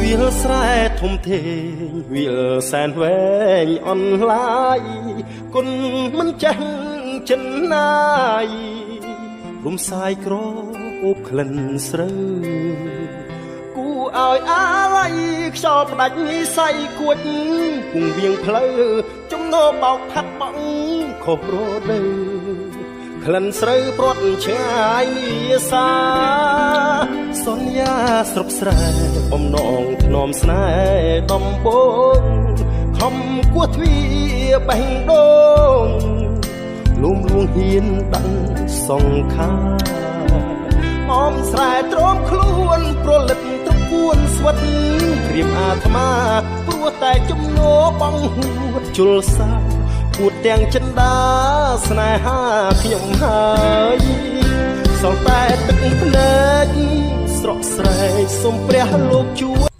វាលស្រែធំធេងវាលសែនវែងអនឡាយគុណមិនចេះចិនណាយរំសាយក្រអូបក្លិនស្រូវគូឲ្យអាឡ័យខ្យល់ផ្ដាច់សៃគួចគង់វៀងផ្លូវចំណោបោកផាត់បងខុសរដូវក្លិនស្រូវព្រាត់ឆ្ងាយសាសន្យាស្រុកស្រែបំណងធ្នមស្នេហ៍ដំបងខំគោះទ្វារបេះដូងលំលួងហ៊ានដឹងសង្ខាអមស្រែទ្រាំខ្លួនប្រលិតត្រពួនស្វិតព្រៀមអាត្មាព្រោះតែជំនោបងហួតជលសាពួតទាំងចិន្តាស្នេហាខ្ញុំហើយសងតែទឹកភ្នែកស្រក់ស្រែកសូមព្រះលោកជួយ